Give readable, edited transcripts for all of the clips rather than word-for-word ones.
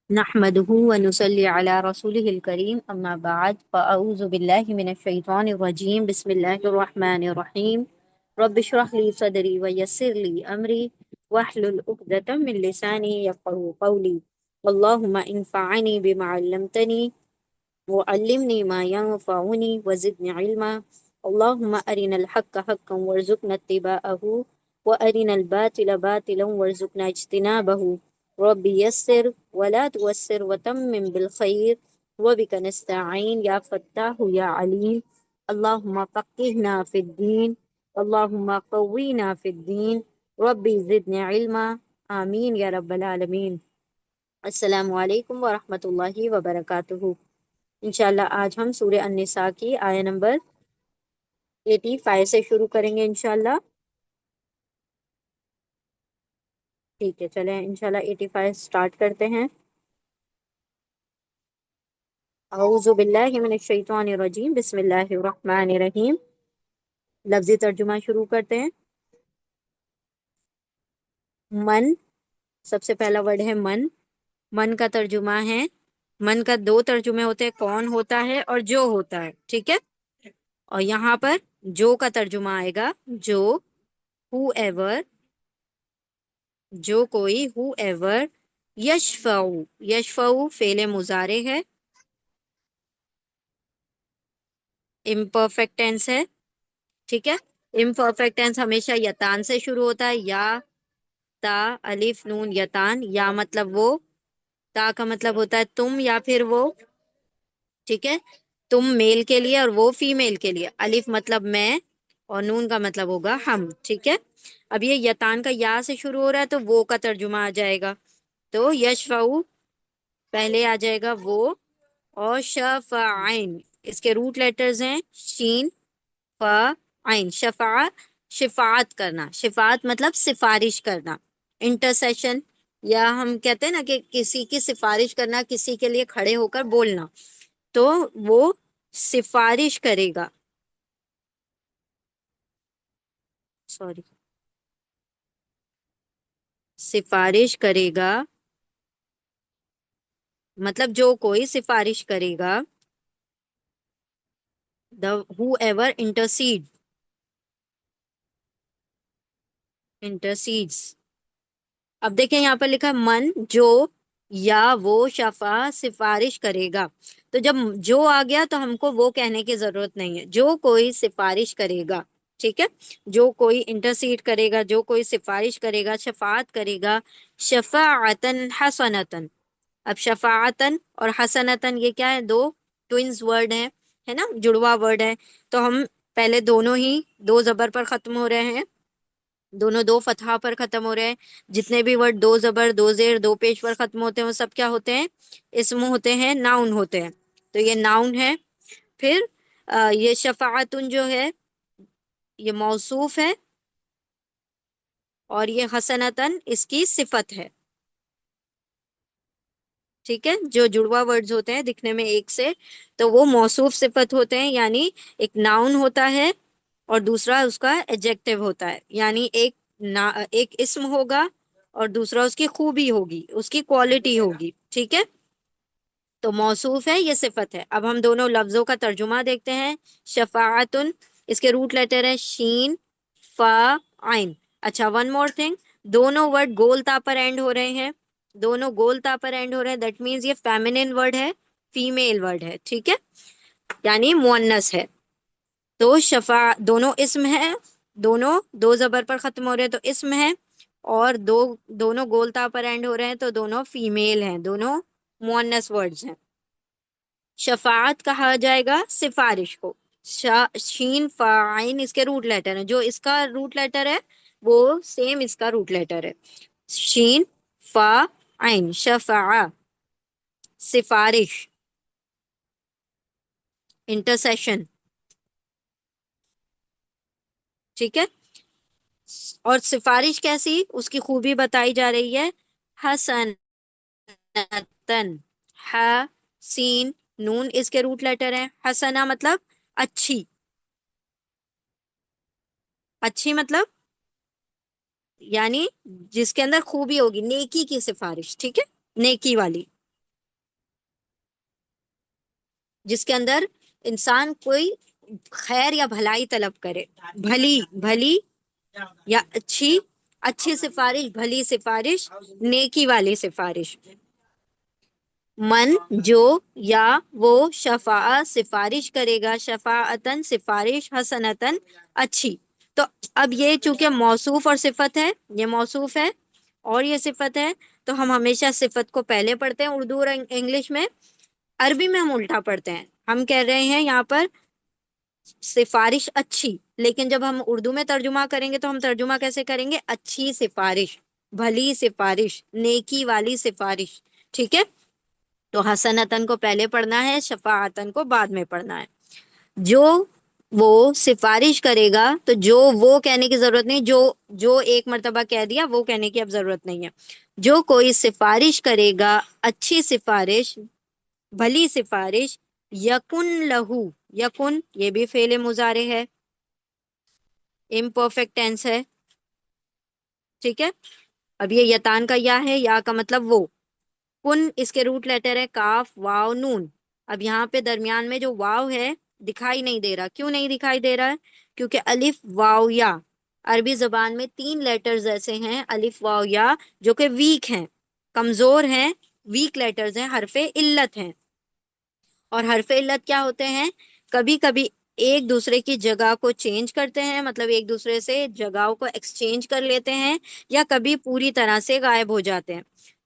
نحمده ونصلي على رسوله الكريم أما بعد فأعوذ بالله من الشيطان الرجيم بسم الله الرحمن الرحيم رب اشرح لي صدري ويسر لي أمري واحلل عقدة من لساني يفقهوا قولي اللهم انفعني بما علمتني وعلمني ما ينفعني وزدني علما اللهم أرنا الحق حقا وارزقنا اتباعه وأرنا الباطل باطلا وارزقنا اجتنابه رب يسر ولا توسر وتمم بالخير وبك نستعين يا فتاح يا عليم اللهم فقهنا في الدين اللهم قوينا في الدين ربي زدني علما آمين يا رب العالمين السلام علیکم ورحمۃ اللہ وبرکاتہ۔ انشاءاللہ آج ہم سورہ النساء کی آیہ نمبر 85 سے شروع کریں گے انشاءاللہ۔ ٹھیک ہے، چلیں انشاءاللہ 85 سٹارٹ کرتے ہیں۔ اعوذ باللہ من الشیطان الرجیم بسم اللہ الرحمن الرحیم۔ لفظی ترجمہ شروع کرتے ہیں۔ من، سب سے پہلا ورڈ ہے من۔ من کا ترجمہ ہے، من کا دو ترجمے ہوتے ہیں، کون ہوتا ہے اور جو ہوتا ہے، ٹھیک ہے۔ اور یہاں پر جو کا ترجمہ آئے گا جو، ہو ایور، جو کوئی، ہو ایور، یشفعو، یشفعو فعل مضارع ہے، امپرفیکٹ ٹینس ہے، ٹھیک ہے۔ امپرفیکٹ ٹینس ہمیشہ یتان سے شروع ہوتا ہے، یا، تا، الف نون یتان، یا مطلب وہ، تا کا مطلب ہوتا ہے تم یا پھر وہ، ٹھیک ہے۔ تم میل کے لیے اور وہ فیمیل کے لیے، الف مطلب میں اور نون کا مطلب ہوگا ہم، ٹھیک ہے۔ اب یہ یتان کا یا سے شروع ہو رہا ہے تو وہ کا ترجمہ آ جائے گا، تو یشفعو پہلے آ جائے گا وہ، اور شفعین اس کے روٹ لیٹرز ہیں شین، فا، عین، شفاع، شفاعت کرنا، شفاعت مطلب سفارش کرنا، انٹرسیشن، یا ہم کہتے ہیں نا کہ کسی کی سفارش کرنا، کسی کے لیے کھڑے ہو کر بولنا، تو وہ سفارش کرے گا، سوری، سفارش کرے گا مطلب جو کوئی سفارش کرے گا، the whoever intercedes۔ اب دیکھیں یہاں پر لکھا من، جو، یا وہ شفا سفارش کرے گا، تو جب جو آ گیا تو ہم کو وہ کہنے کی ضرورت نہیں ہے، جو کوئی سفارش کرے گا، ٹھیک ہے، جو کوئی انٹرسیڈ کرے گا، جو کوئی سفارش کرے گا، شفاعت کرے گا، شفاعتن حسنتن۔ اب شفاعتن اور حسنتن یہ کیا ہے؟ دو ٹوئنز ورڈ ہیں، ہے نا، جڑوا ورڈ ہے، تو ہم پہلے دونوں ہی دو زبر پر ختم ہو رہے ہیں، دونوں دو فتحہ پر ختم ہو رہے ہیں۔ جتنے بھی ورڈ دو زبر، دو زیر، دو پیش پر ختم ہوتے ہیں وہ سب کیا ہوتے ہیں؟ اسم ہوتے ہیں، ناؤن ہوتے ہیں، تو یہ ناؤن ہے۔ پھر یہ شفاعتن جو ہے یہ موصوف ہے، اور یہ حسنتن اس کی صفت ہے، ٹھیک ہے۔ جو جڑوا ورڈز ہوتے ہیں دکھنے میں ایک سے، تو وہ موصوف صفت ہوتے ہیں، یعنی ایک ناؤن ہوتا ہے اور دوسرا اس کا ایڈجیکٹو ہوتا ہے، یعنی ایک اسم ہوگا اور دوسرا اس کی خوبی ہوگی، اس کی کوالٹی ہوگی، ٹھیک ہے۔ تو موصوف ہے، یہ صفت ہے۔ اب ہم دونوں لفظوں کا ترجمہ دیکھتے ہیں۔ شفاعتن، اس کے روٹ لیٹر ہے شین، فا، عین۔ اچھا، ون مور تھنگ، دونوں ورڈ گول تا پر اینڈ ہو رہے ہیں، دونوں گول تا پر اینڈ ہو رہے ہیں، دیٹ مینز یہ فیمینن ورڈ ہے، فیمیل ورڈ ہے، ٹھیک ہے، یعنی مؤنث ہے۔ تو دونوں اسم ہے، دونوں دو زبر پر ختم ہو رہے ہیں تو اسم ہے، اور دونوں گولتا پر اینڈ ہو رہے ہیں تو دونوں فیمیل ہیں، دونوں مؤنث ورڈز ہیں۔ شفاعت کہا جائے گا سفارش کو، شین، فاعین اس کے روٹ لیٹر ہیں، جو اس کا روٹ لیٹر ہے وہ سیم اس کا روٹ لیٹر ہے، شین، فا، عین، شفاع، سفارش، انٹرسیشن، ٹھیک ہے۔ اور سفارش کیسی، اس کی خوبی بتائی جا رہی ہے، حسنتن، ح، سین، نون اس کے روٹ لیٹر ہیں، حسنہ مطلب اچھی، اچھی مطلب یعنی جس کے اندر خوبی ہوگی، نیکی کی سفارش، ٹھیک ہے، نیکی والی۔ جس کے اندر انسان کوئی خیر یا بھلائی طلب کرے. بھلی بھلی یا اچھی، اچھی سفارش، بھلی سفارش، نیکی والی سفارش. من جو یا وہ شفاع سفارش کرے گا، شفاعتن سفارش، حسنتن اچھی. تو اب یہ چونکہ موصوف اور صفت ہے، یہ موصوف ہے اور یہ صفت ہے، تو ہم ہمیشہ صفت کو پہلے پڑھتے ہیں اردو اور انگلش میں. عربی میں ہم الٹا پڑھتے ہیں. ہم کہہ رہے ہیں یہاں پر سفارش اچھی، لیکن جب ہم اردو میں ترجمہ کریں گے تو ہم ترجمہ کیسے کریں گے؟ اچھی سفارش، بھلی سفارش، نیکی والی سفارش. ٹھیک ہے؟ تو حسنتن کو پہلے پڑھنا ہے، شفاعتن کو بعد میں پڑھنا ہے. جو وہ سفارش کرے گا، تو جو وہ کہنے کی ضرورت نہیں، جو جو ایک مرتبہ کہہ دیا وہ کہنے کی اب ضرورت نہیں ہے. جو کوئی سفارش کرے گا، اچھی سفارش، بھلی سفارش، یکن لہو، یکن یہ بھی فعل مضارع ہے، امپرفیکٹ ٹینس ہے. ٹھیک ہے؟ اب یہ یتان کا یا ہے، یا کا مطلب وہ. کن اس کے روٹ لیٹر ہے کاف واو نون. اب یہاں پہ درمیان میں جو واو ہے دکھائی نہیں دے رہا. کیوں نہیں دکھائی دے رہا ہے؟ کیونکہ الف واو یا، عربی زبان میں 3 لیٹرز ایسے ہیں الف واو یا جو کہ ویک ہیں، کمزور ہیں، ویک لیٹرز ہیں، حرف علت ہیں. اور حرف علت کیا ہوتے ہیں؟ کبھی کبھی ایک دوسرے کی جگہ کو چینج کرتے ہیں، مطلب ایک دوسرے سے جگہوں کو ایکسچینج کر لیتے ہیں، یا کبھی پوری طرح سے غائب ہو جاتے ہیں.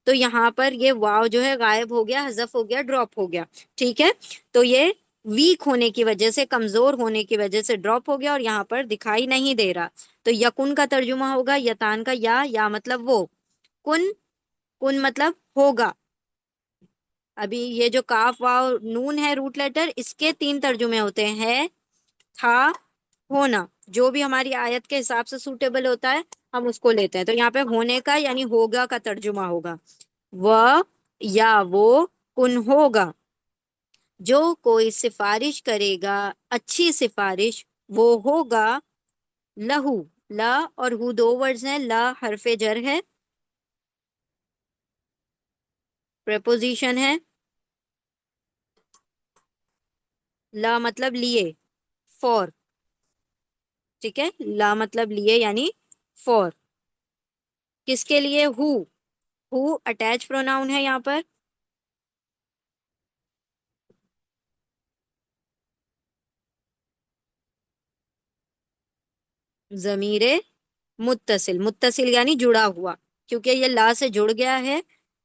تو یہاں پر یہ واو جو ہے غائب ہو گیا، حذف ہو گیا، ڈراپ ہو گیا. ٹھیک ہے؟ تو یہ ویک ہونے کی وجہ سے، کمزور ہونے کی وجہ سے ڈراپ ہو گیا اور یہاں پر دکھائی نہیں دے رہا. تو یکن کا ترجمہ ہوگا یتان کا یا مطلب وہ، کن، کن مطلب ہوگا. ابھی یہ جو کاف واو نون ہے روٹ لیٹر، اس کے 3 ترجمے ہوتے ہیں: تھا، ہونا. جو بھی ہماری آیت کے حساب سے سوٹیبل ہوتا ہے ہم اس کو لیتے ہیں. تو یہاں پہ ہونے کا یعنی ہوگا کا ترجمہ ہوگا وہ، یا وہ کن ہوگا. جو کوئی سفارش کرے گا، اچھی سفارش، وہ ہوگا لہو. لا اور ہو 2 ورڈز ہیں. لا حرف جر ہے، پریپوزیشن ہے. لا مطلب لیے، فور. ٹھیک ہے؟ لا مطلب لیے یعنی فور. کس کے لیے؟ ہو اٹیچ پروناؤن ہے یہاں پر. ضمیر متصل، متصل یعنی جڑا ہوا، کیونکہ یہ لا سے جڑ گیا ہے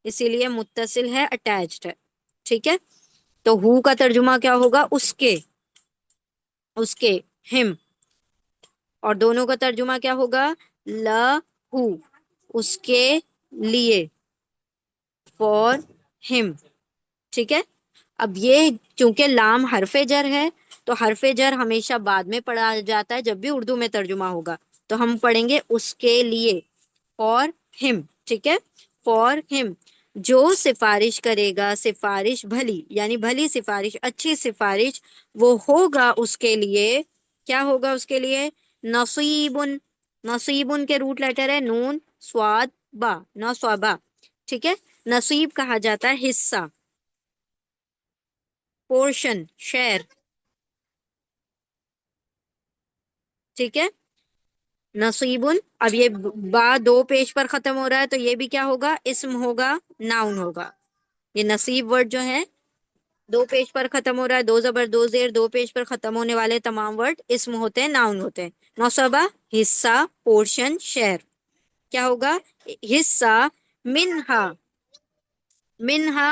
اسی لیے متصل ہے، اٹیچڈ ہے. ٹھیک ہے؟ تو ہو کا ترجمہ کیا ہوگا؟ اس کے، اس کے، ہم. اور دونوں کا ترجمہ کیا ہوگا؟ لہو، اس کے لیے، فور ہم. ٹھیک ہے؟ اب یہ چونکہ لام حرف جر ہے تو حرف جر ہمیشہ بعد میں پڑھا جاتا ہے جب بھی اردو میں ترجمہ ہوگا. تو ہم پڑھیں گے اس کے لیے، فور ہم. ٹھیک ہے؟ فور ہم. جو سفارش کرے گا، سفارش بھلی یعنی بھلی سفارش، اچھی سفارش، وہ ہوگا اس کے لیے. کیا ہوگا اس کے لیے؟ نصیبن. نصیبن کے روٹ لیٹر ہے نون سواد با، نصبا. ٹھیک ہے؟ نصیب کہا جاتا ہے حصہ، پورشن، شیئر. ٹھیک ہے؟ نصیبن. اب یہ با 2 پیج پر ختم ہو رہا ہے تو یہ بھی کیا ہوگا؟ اسم ہوگا، ناؤن ہوگا. یہ نصیب ورڈ جو ہے 2 پیج پر ختم ہو رہا ہے، 2 زبر 2 زیر 2 پیج پر ختم ہونے والے تمام ورڈ اسم ہوتے ہیں، ناؤن ہوتے ہیں. نصبہ حصہ، پورشن، شیئر. کیا ہوگا؟ حصہ. منہا، منہا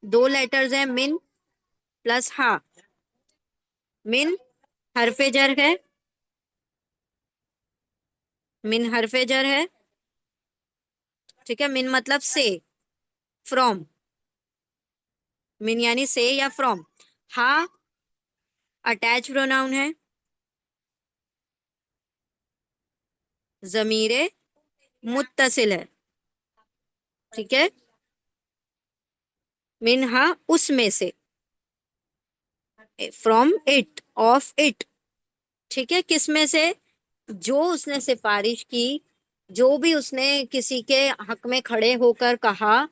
2 لیٹرز ہیں، من پلس ہا. من حرف جر ہے، من حرف جر ہے. ٹھیک ہے؟ من مطلب سے، فرام. من یعنی سے یا فرام. ہاں اٹیچ پروناؤن ہے، ضمیر متصل ہے. ٹھیک ہے؟ منہا اس میں سے، فرام اٹ، آف اٹ. ٹھیک ہے؟ کس میں سے؟ جو اس نے سفارش کی، جو بھی اس نے کسی کے حق میں کھڑے ہو کر کہا،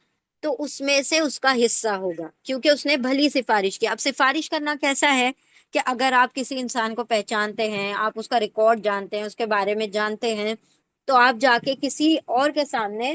تو اس میں سے اس کا حصہ ہوگا، کیونکہ اس نے بھلی سفارش کی۔ اب سفارش کرنا کیسا ہے کہ اگر آپ کسی انسان کو پہچانتے ہیں، آپ اس کا ریکارڈ جانتے ہیں، اس کے بارے میں جانتے ہیں، تو آپ جا کے کسی اور کے سامنے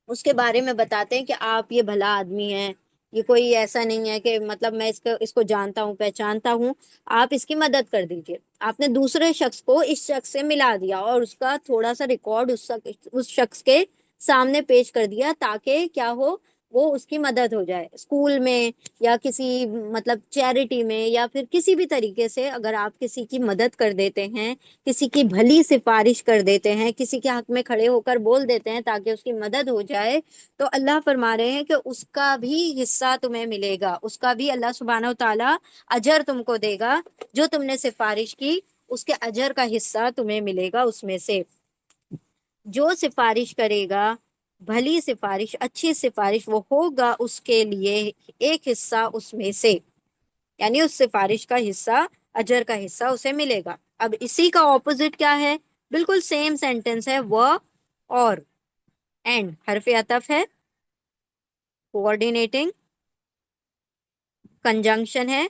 اس کے بارے میں بتاتے ہیں کہ آپ یہ بھلا آدمی ہے، یہ کوئی ایسا نہیں ہے کہ مطلب میں اس کو جانتا ہوں پہچانتا ہوں، آپ اس کی مدد کر دیجیے۔ آپ نے دوسرے شخص کو اس شخص سے ملا دیا اور اس کا تھوڑا سا ریکارڈ اس شخص کے سامنے پیش کر دیا، تاکہ کیا ہو، وہ اس کی مدد ہو جائے۔ اسکول میں یا کسی مطلب چیریٹی میں یا پھر کسی بھی طریقے سے اگر آپ کسی کی مدد کر دیتے ہیں، کسی کی بھلی سفارش کر دیتے ہیں، کسی کے حق میں کھڑے ہو کر بول دیتے ہیں تاکہ اس کی مدد ہو جائے، تو اللہ فرما رہے ہیں کہ اس کا بھی حصہ تمہیں ملے گا، اس کا بھی اللہ سبحانہ و تعالیٰ اجر تم کو دے گا، جو تم نے سفارش کی اس کے اجر کا حصہ تمہیں ملے گا اس میں سے۔ جو سفارش کرے گا بھلی سفارش، اچھی سفارش، وہ ہوگا اس کے لیے ایک حصہ اس میں سے، یعنی اس سفارش کا حصہ، اجر کا حصہ اسے ملے گا۔ اب اسی کا اپوزٹ کیا ہے؟ بالکل سیم سینٹینس ہے، وہ اور اینڈ حرف عطف ہے، کوآرڈینیٹنگ کنجنکشن ہے،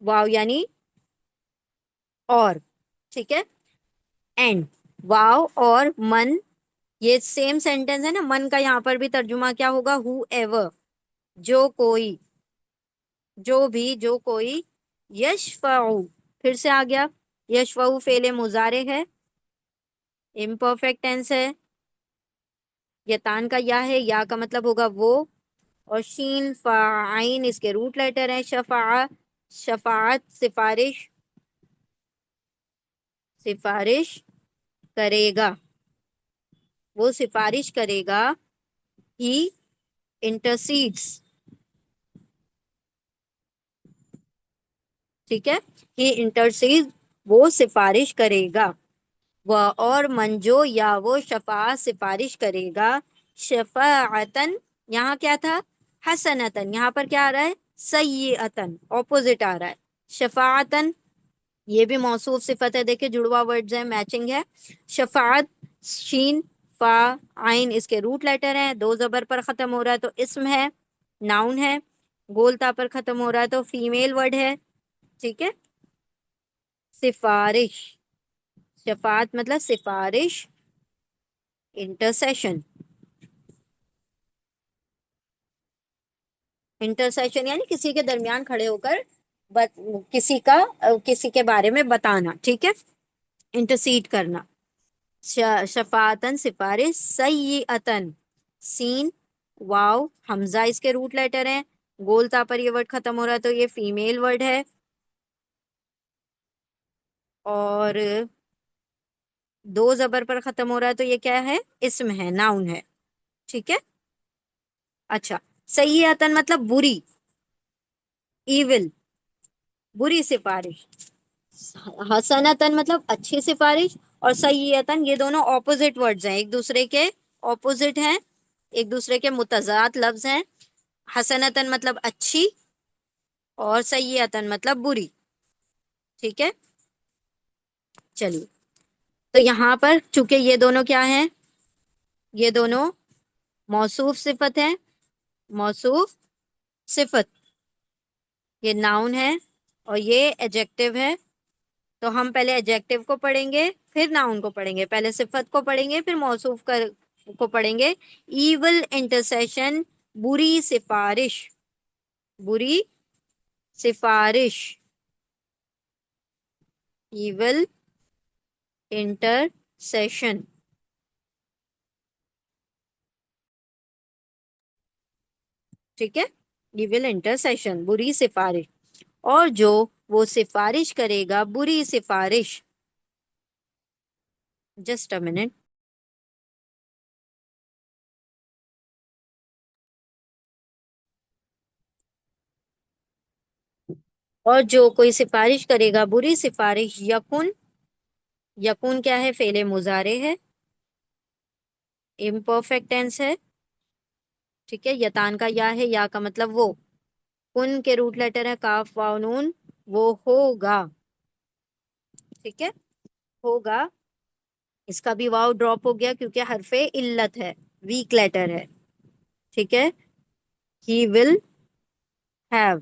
واو یعنی اور، ٹھیک ہے، اینڈ واو اور من، یہ سیم سینٹینس ہے نا۔ من کا یہاں پر بھی ترجمہ کیا ہوگا؟ ہو ایور، جو کوئی، جو بھی، جو کوئی، یشفعو، پھر سے آ گیا، یشفعو فعل مضارع ہے، امپرفیکٹ ٹینس ہے، یتان کا یا ہے، یا کا مطلب ہوگا وہ، اور شین فا عین اس کے روٹ لیٹر ہیں۔ شفاعت سفارش، سفارش کرے گا، وہ سفارش کرے گا، ہی انٹرسیڈس، ٹھیک ہے، ہی انٹرسیڈ، وہ سفارش کرے گا، وہ اور منجو یا وہ شفاعت سفارش کرے گا، شفاعتن یہاں کیا تھا؟ حسنتن، یہاں پر کیا آ رہا ہے؟ سیئتن، اپوزٹ آ رہا ہے۔ شفاعتن یہ بھی موصوف صفت ہے، دیکھیں جڑوا ورڈز ہیں، میچنگ ہے۔ شفاعت، شین فا عین اس کے روٹ لیٹر ہیں، دو زبر پر ختم ہو رہا ہے تو اسم ہے، ناؤن ہے، گولتا پر ختم ہو رہا ہے تو فیمیل ورڈ ہے، ٹھیک ہے۔ سفارش، شفاعت مطلب سفارش، انٹرسیشن، انٹرسیشن یعنی کسی کے درمیان کھڑے ہو کر کسی کے بارے میں بتانا، ٹھیک ہے، انٹرسیڈ کرنا۔ شفاعتن سفارش، سیئتن سین واو حمزہ اس کے روٹ لیٹر ہیں، گولتا پر یہ ورڈ ختم ہو رہا ہے تو یہ فیمیل ورڈ ہے، اور دو زبر پر ختم ہو رہا ہے تو یہ کیا ہے؟ اسم ہے، ناؤن ہے، ٹھیک ہے۔ اچھا، سیئتن مطلب بری، ایول، بری سفارش، حسنتن مطلب اچھی سفارش، اور سیئتن یہ دونوں اپوزٹ ورڈز ہیں، ایک دوسرے کے اپوزٹ ہیں، ایک دوسرے کے متضاد لفظ ہیں۔ حسنتن مطلب اچھی اور سیئتن مطلب بری، ٹھیک ہے۔ چلیے، تو یہاں پر چونکہ یہ دونوں کیا ہیں؟ یہ دونوں موصوف صفت ہیں، موصوف صفت، یہ ناؤن ہے اور یہ ایڈجیکٹو ہے، تو ہم پہلے ایڈجیکٹو کو پڑھیں گے پھر ناؤن کو پڑھیں گے، پہلے صفت کو پڑھیں گے پھر موصوف کو پڑھیں گے۔ ایول انٹرسیشن، بری سفارش، بری سفارش، ایول انٹرسیشن، ٹھیک ہے، ایول انٹرسیشن بری سفارش، اور جو وہ سفارش کرے گا بری سفارش، جسٹ اے منٹ، اور جو کوئی سفارش کرے گا بری سفارش، یکن، یکن کیا ہے؟ فعل مضارع ہے، امپرفیکٹ ٹینس ہے، ٹھیک ہے، یتان کا یا ہے، یا کا مطلب وہ، کن کے روٹ لیٹر ہے کاف واو نون، وہ ہوگا، ٹھیک ہے، ہوگا، اس کا بھی واو ڈراپ ہو گیا کیونکہ حرف علت ہے، ویک لیٹر ہے، ٹھیک ہے، he will have,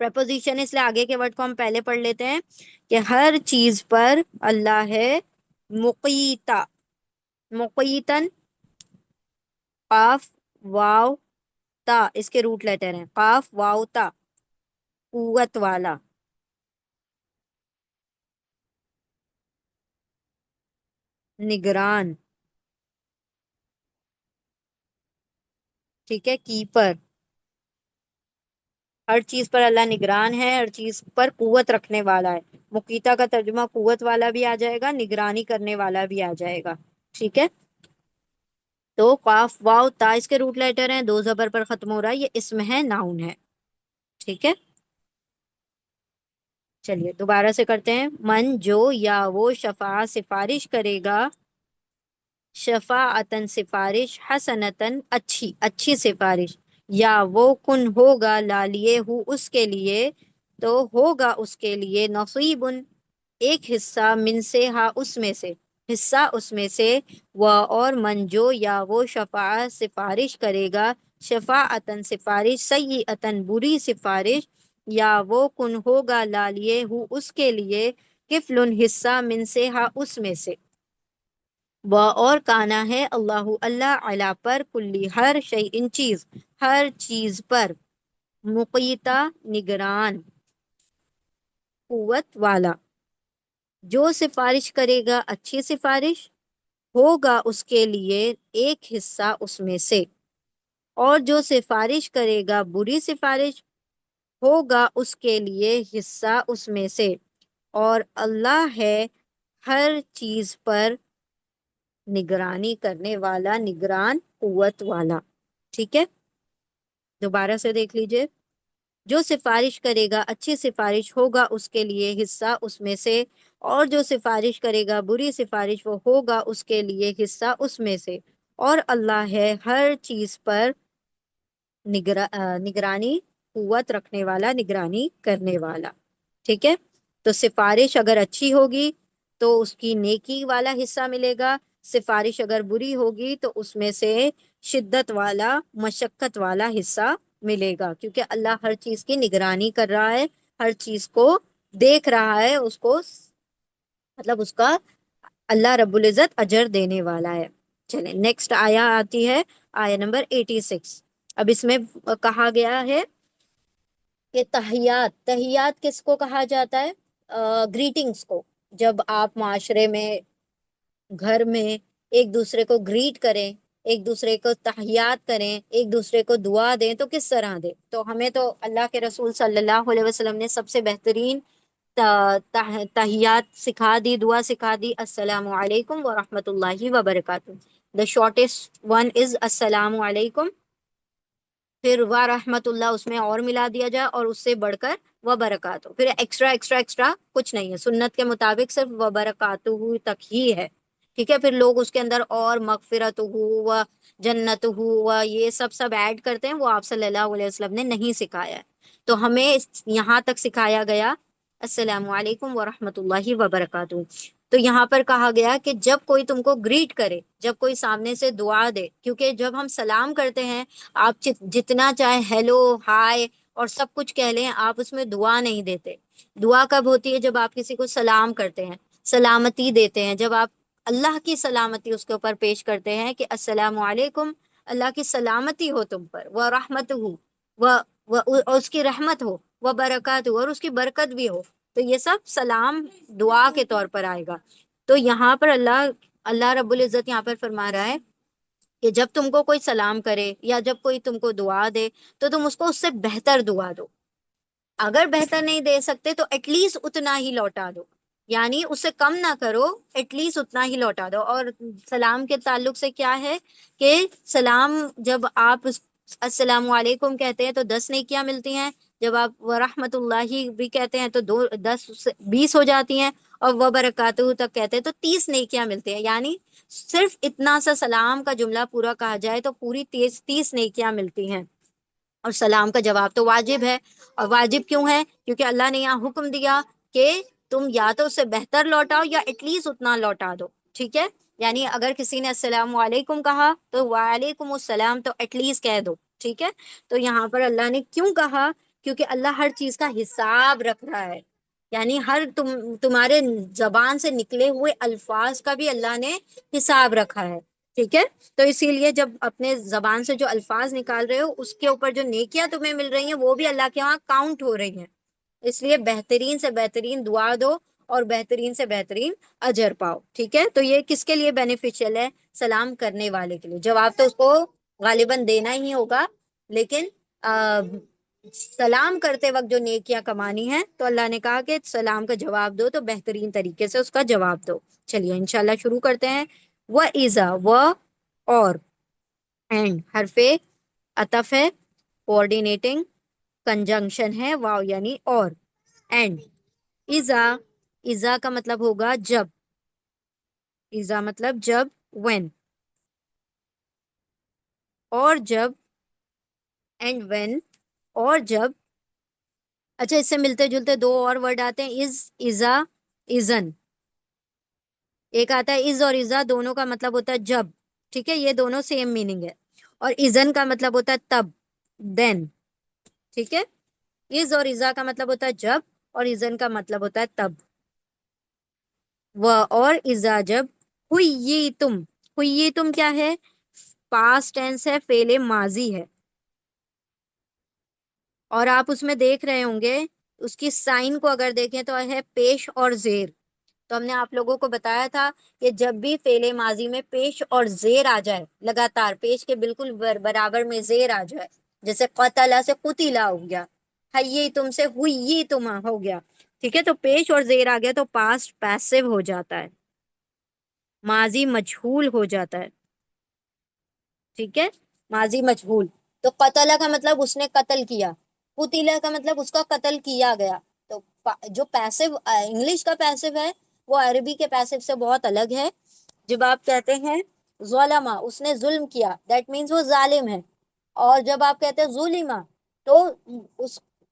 پریپوزیشن اس لیے آگے کے ورڈ کو ہم پہلے پڑھ لیتے ہیں کہ ہر چیز پر اللہ ہے مقیتا. مقیتن، قاف واو تا اس کے روٹ لیٹر ہیں، قاف واو تا، قوت والا. نگران، ٹھیک ہے، کیپر. ہر چیز پر اللہ نگران ہے، ہر چیز پر قوت رکھنے والا ہے. مقیتا کا ترجمہ قوت والا بھی آ جائے گا، نگرانی کرنے والا بھی آ جائے گا. ٹھیک ہے، تو قاف واو تا اس کے روٹ لیٹر ہیں، دو زبر پر ختم ہو رہا ہے، یہ اسم ہے، ناؤن ہے. ٹھیک ہے، چلیے دوبارہ سے کرتے ہیں. من جو یا وہ شفاع سفارش کرے گا، شفاعتن سفارش، حسنتن اچھی اچھی سفارش، یا وہ کن ہوگا لالیے ہو اس کے لیے، تو ہوگا اس کے لیے نصیبن ایک حصہ، من سے ہا اس میں سے، حصہ اس میں سے. وہ اور من جو یا وہ شفاع سفارش کرے گا، شفاعتن سفارش، سیئتن بری سفارش، یا وہ کن ہوگا لالیے ہو اس کے لیے، کفلن حصہ، من سے ہا اس میں سے. وہ اور کانا ہے اللہ اللہ علا پر، کلی ہر شیء ان چیز، ہر چیز پر، مقیتا نگران، قوت والا. جو سفارش کرے گا اچھی سفارش، ہوگا اس کے لیے ایک حصہ اس میں سے، اور جو سفارش کرے گا بری سفارش، ہوگا اس کے لیے حصہ اس میں سے. اور اللہ ہے ہر چیز پر نگرانی کرنے والا، نگران، قوت والا. ٹھیک ہے، دوبارہ سے دیکھ لیجئے. جو سفارش کرے گا اچھی سفارش، ہوگا اس کے لیے حصہ اس میں سے، اور جو سفارش کرے گا بری سفارش، وہ ہوگا اس کے لیے حصہ اس میں سے. اور اللہ ہے ہر چیز پر نگرانی، قوت رکھنے والا، نگرانی کرنے والا. ٹھیک ہے، تو سفارش اگر اچھی ہوگی تو اس کی نیکی والا حصہ ملے گا، سفارش اگر بری ہوگی تو اس میں سے شدت والا، مشقت والا حصہ ملے گا، کیونکہ اللہ ہر چیز کی نگرانی کر رہا ہے، ہر چیز کو دیکھ رہا ہے، اس کو مطلب اس کا اللہ رب العزت اجر دینے والا ہے. چلیں نیکسٹ آیا آتی ہے، آیا نمبر 86. اب اس میں کہا گیا ہے کہ تحیات، تحیات کس کو کہا جاتا ہے؟ گریٹنگز کو. جب آپ معاشرے میں، گھر میں ایک دوسرے کو گریٹ کریں، ایک دوسرے کو تحیات کریں، ایک دوسرے کو دعا دیں، تو کس طرح دیں؟ تو ہمیں تو اللہ کے رسول صلی اللہ علیہ وسلم نے سب سے بہترین تحیات سکھا دی، دعا سکھا دی: السلام علیکم ورحمۃ اللہ وبرکاتہ. دا شارٹیسٹ ون از السلام علیکم، پھر ورحمۃ اللہ اس میں اور ملا دیا جائے، اور اس سے بڑھ کر وبرکاتہ، پھر ایکسٹرا ایکسٹرا ایکسٹرا کچھ نہیں ہے. سنت کے مطابق صرف وبرکاتہ تک ہی ہے. ٹھیک ہے، پھر لوگ اس کے اندر اور مغفرت ہو، جنت ہو، یہ سب سب ایڈ کرتے ہیں، وہ آپ صلی اللہ علیہ وسلم نے نہیں سکھایا ہے. تو ہمیں یہاں تک سکھایا گیا السلام علیکم ورحمۃ اللہ وبرکاتہ. تو یہاں پر کہا گیا کہ جب کوئی تم کو گریٹ کرے، جب کوئی سامنے سے دعا دے، کیونکہ جب ہم سلام کرتے ہیں، آپ جتنا چاہے ہیلو، ہائے اور سب کچھ کہہ لیں، آپ اس میں دعا نہیں دیتے. دعا کب ہوتی ہے؟ جب آپ کسی کو سلام کرتے ہیں، سلامتی دیتے ہیں، جب آپ اللہ کی سلامتی اس کے اوپر پیش کرتے ہیں کہ السلام علیکم، اللہ کی سلامتی ہو تم پر، وہ رحمت ہو، اور اس کی رحمت ہو، وہ برکات ہو، اور اس کی برکت بھی ہو. تو یہ سب سلام دعا کے طور پر آئے گا. تو یہاں پر اللہ رب العزت یہاں پر فرما رہا ہے کہ جب تم کو کوئی سلام کرے یا جب کوئی تم کو دعا دے، تو تم اس کو اس سے بہتر دعا دو. اگر بہتر نہیں دے سکتے تو ایٹ لیسٹ اتنا ہی لوٹا دو، یعنی اس سے کم نہ کرو، ایٹ لیسٹ اتنا ہی لوٹا دو. اور سلام کے تعلق سے کیا ہے کہ سلام جب آپ السلام علیکم کہتے ہیں تو 10 نیکیاں ملتی ہیں، جب آپ ورحمت اللہ بھی کہتے ہیں تو 20 ہو جاتی ہیں، اور وبرکاتہ تک کہتے ہیں تو 30 نیکیاں ملتی ہیں. یعنی صرف اتنا سا سلام کا جملہ پورا کہا جائے تو پوری 30 نیکیاں ملتی ہیں. اور سلام کا جواب تو واجب ہے. اور واجب کیوں ہے؟ کیونکہ اللہ نے یہاں حکم دیا کہ تم یا تو اس سے بہتر لوٹاؤ یا ایٹ لیسٹ اتنا لوٹا دو. ٹھیک ہے، یعنی اگر کسی نے السلام علیکم کہا تو وعلیکم السلام تو ایٹ لیسٹ کہہ دو. ٹھیک ہے، تو یہاں پر اللہ نے کیوں کہا کیونکہ اللہ ہر چیز کا حساب رکھ رہا ہے. یعنی ہر تمہارے زبان سے نکلے ہوئے الفاظ کا بھی اللہ نے حساب رکھا ہے. ٹھیک ہے. تو اسی لیے جب اپنے زبان سے جو الفاظ نکال رہے ہو اس کے اوپر جو نیکیاں تمہیں مل رہی ہیں وہ بھی اللہ کے وہاں کاؤنٹ ہو رہی ہیں. اس لیے بہترین سے بہترین دعا دو اور بہترین سے بہترین اجر پاؤ. ٹھیک ہے. تو یہ کس کے لیے بینیفیشیل ہے؟ سلام کرنے والے کے لیے. جواب تو اس کو غالباً دینا ہی ہوگا، لیکن سلام کرتے وقت جو نیکیاں کمانی ہے تو اللہ نے کہا کہ سلام کا جواب دو تو بہترین طریقے سے اس کا جواب دو. چلیے انشاءاللہ شروع کرتے ہیں. وہ ایزا، وہ اور، اینڈ حرف عطف ہے، کوآرڈینیٹنگ کنجنکشن ہے، واو یعنی اور، اینڈ ایزا. ایزا کا مطلب ہوگا جب. ایزا مطلب جب، when. اور جب، اینڈ when. اور جب. اچھا اس سے ملتے جلتے دو اور ورڈ آتے ہیں، از، ایزا، ایزن. ایک آتا ہے از اور ایزا، دونوں کا مطلب ہوتا ہے جب. ٹھیک ہے. یہ دونوں سیم میننگ ہے. اور ایزن کا مطلب ہوتا ہے تب، دین. ٹھیک ہے. از اور ایزا کا مطلب ہوتا ہے جب، اور ایزن کا مطلب ہوتا ہے تب. وہ اور ایزا جب، ہوئی تم. ہوئی تم کیا ہے؟ پاسٹ ٹینس ہے، فعل ماضی ہے. اور آپ اس میں دیکھ رہے ہوں گے اس کی سائن کو اگر دیکھیں تو ہے پیش اور زیر. تو ہم نے آپ لوگوں کو بتایا تھا کہ جب بھی فعل ماضی میں پیش اور زیر آ جائے، لگاتار پیش کے بالکل برابر میں زیر آ جائے، جیسے قتل سے قتلا ہو گیا، حی تم سے ہوئی تم ہو گیا. ٹھیک ہے. تو پیش اور زیر آ گیا تو پاسٹ پیسو ہو جاتا ہے، ماضی مجہول ہو جاتا ہے. ٹھیک ہے. ماضی مجہول. تو قتل کا مطلب اس نے قتل کیا، قتیلا کا مطلب اس کا قتل کیا گیا. تو جو پیسو انگلش کا پیسو ہے وہ عربی کے پیسو سے بہت الگ ہے. جب آپ کہتے ہیں ظلم، اس نے ظلم کیا، دیٹ مینس وہ ظالم ہے. اور جب آپ کہتے ہیں ظلم تو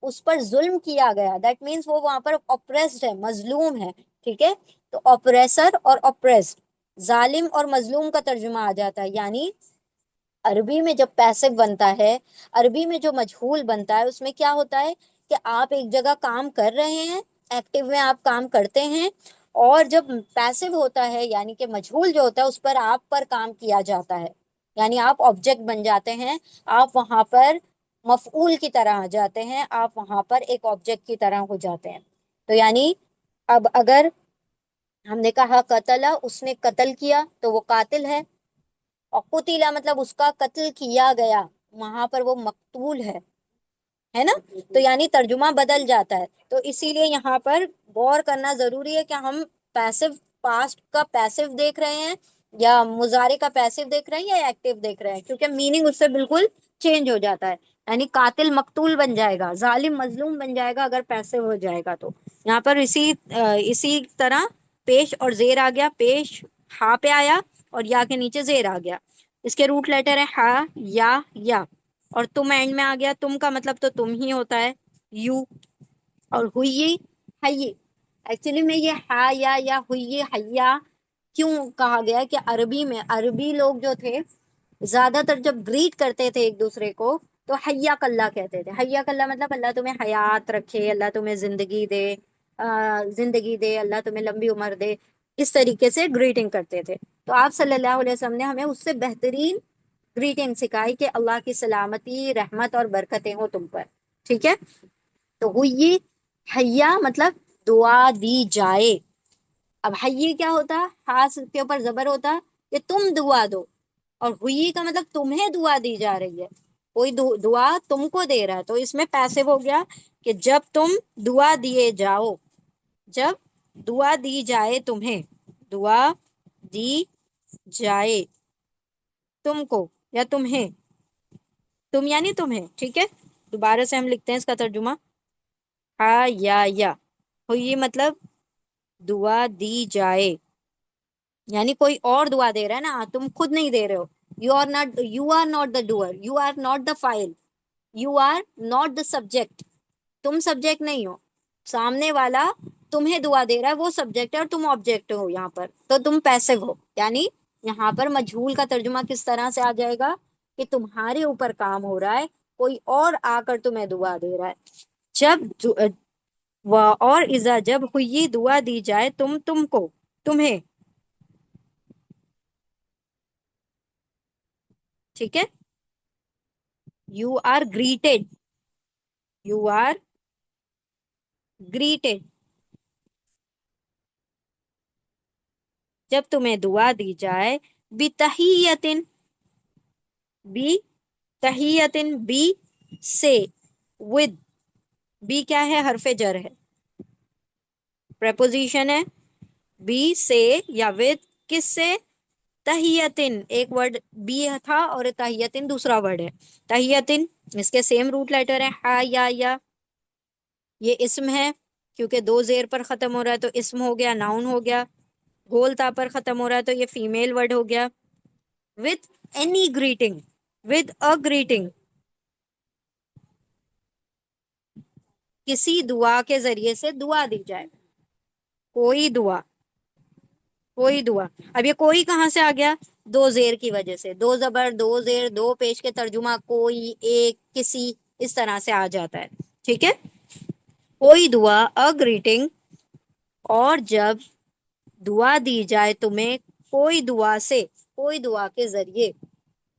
اس پر ظلم کیا گیا، دیٹ مینس وہ وہاں پر اپریسڈ ہے، مظلوم ہے. ٹھیک ہے. تو اپریسر اور اپریسڈ، ظالم اور مظلوم کا ترجمہ آ جاتا ہے. یعنی عربی میں جب پیسو بنتا ہے، عربی میں جو مجہول بنتا ہے، اس میں کیا ہوتا ہے کہ آپ ایک جگہ کام کر رہے ہیں، ایکٹیو میں آپ کام کرتے ہیں، اور جب پیسو ہوتا ہے یعنی کہ مجہول جو ہوتا ہے اس پر آپ پر کام کیا جاتا ہے، یعنی آپ آبجیکٹ بن جاتے ہیں، آپ وہاں پر مفعول کی طرح آ جاتے ہیں، آپ وہاں پر ایک آبجیکٹ کی طرح ہو جاتے ہیں. تو یعنی اب اگر ہم نے کہا قتل، اس نے قتل کیا تو وہ قاتل ہے، اور قتیلا مطلب اس کا قتل کیا گیا، وہاں پر وہ مقتول ہے نا. تو یعنی ترجمہ بدل جاتا ہے. تو اسی لیے یہاں پر غور کرنا ضروری ہے کہ ہم پیسو پاسٹ کا پیسو دیکھ رہے ہیں یا مضارع کا پیسو دیکھ رہے ہیں یا ایکٹیو دیکھ رہے ہیں، کیونکہ میننگ اس سے بالکل چینج ہو جاتا ہے. یعنی قاتل مقتول بن جائے گا، ظالم مظلوم بن جائے گا اگر پیسو ہو جائے گا. تو یہاں پر اسی طرح پیش اور زیر آ گیا. پیش ہا پہ آیا اور یا کے نیچے زیر آ گیا. اس کے روٹ لیٹر ہے ہا، یا. اور تم اینڈ میں آ گیا. تم کا مطلب تو تم ہی ہوتا ہے، یو. اور ہوئی، حی. ایکچولی میں یہ ہا یا ہوئی حیا کیوں کہا گیا کہ عربی لوگ جو تھے زیادہ تر جب گریٹ کرتے تھے ایک دوسرے کو تو حیا کلّا کہتے تھے. حیا کلّا مطلب اللہ تمہیں حیات رکھے، اللہ تمہیں زندگی دے، اللہ تمہیں لمبی عمر دے. اس طریقے سے گریٹنگ کرتے تھے. تو آپ صلی اللہ علیہ وسلم نے ہمیں اس سے بہترین گریٹنگ سکھائی کہ اللہ کی سلامتی، رحمت اور برکتیں ہو تم پر. ٹھیک ہے. تو ہوئی حیا مطلب دعا دی جائے. اب حی کیا ہوتا؟ خاص کے اوپر زبر ہوتا کہ تم دعا دو، اور ہوئی کا مطلب تمہیں دعا دی جا رہی ہے، کوئی دعا تم کو دے رہا ہے. تو اس میں پیسو ہو گیا کہ جب تم دعا دیے جاؤ، جب دعا دی جائے تمہیں، دعا دی جائے تم کو یا تمہیں، تم یعنی تمہیں. ٹھیک ہے. دوبارہ سے ہم لکھتے ہیں اس کا ترجمہ. ہا یا ہوئی مطلب دعا دی جائے، یعنی کوئی اور دعا دے رہا ہے نا، تم خود نہیں دے رہے ہو. You are not the doer, you are not the file, you are not the subject. تم سبجیکٹ نہیں ہو، سامنے والا تمہیں دعا دے رہا ہے، وہ سبجیکٹ ہے اور تم آبجیکٹ ہو یہاں پر. تو تم پیسو ہو. یعنی یہاں پر مجہول کا ترجمہ کس طرح سے آ جائے گا کہ تمہارے اوپر کام ہو رہا ہے، کوئی اور آ کر تمہیں دعا دے رہا ہے. جب اور اذا جب ہوئی دعا دی جائے تم کو، تمہیں. ٹھیک ہے. You are greeted. You are greeted. جب تمہیں دعا دی جائے بتحیتن، بی تحیتن، بی سے، ود. بی کیا ہے؟ حرف جر ہے، پریپوزیشن ہے. بی سے یا ود، کس سے؟ تحیتن. ایک ورڈ بی تھا اور تحیتن دوسرا ورڈ ہے. تحیتن اس کے سیم روٹ لیٹر ہے، ہا یا. یہ اسم ہے کیونکہ دو زیر پر ختم ہو رہا ہے تو اسم ہو گیا، ناؤن ہو گیا. گول تا پر ختم ہو رہا ہے تو یہ فیمیل ورڈ ہو گیا. With any greeting, with a greeting, کسی دعا کے ذریعے سے دعا دی جائے. کوئی دعا، کوئی دعا. اب یہ کوئی کہاں سے آ گیا؟ دو زیر کی وجہ سے. دو زبر، دو زیر، دو پیش کے ترجمہ کوئی، ایک، کسی، اس طرح سے آ جاتا ہے. ٹھیک ہے. کوئی دعا، ا گریٹنگ. اور جب دعا دی جائے تمہیں کوئی دعا سے، کوئی دعا کے ذریعے،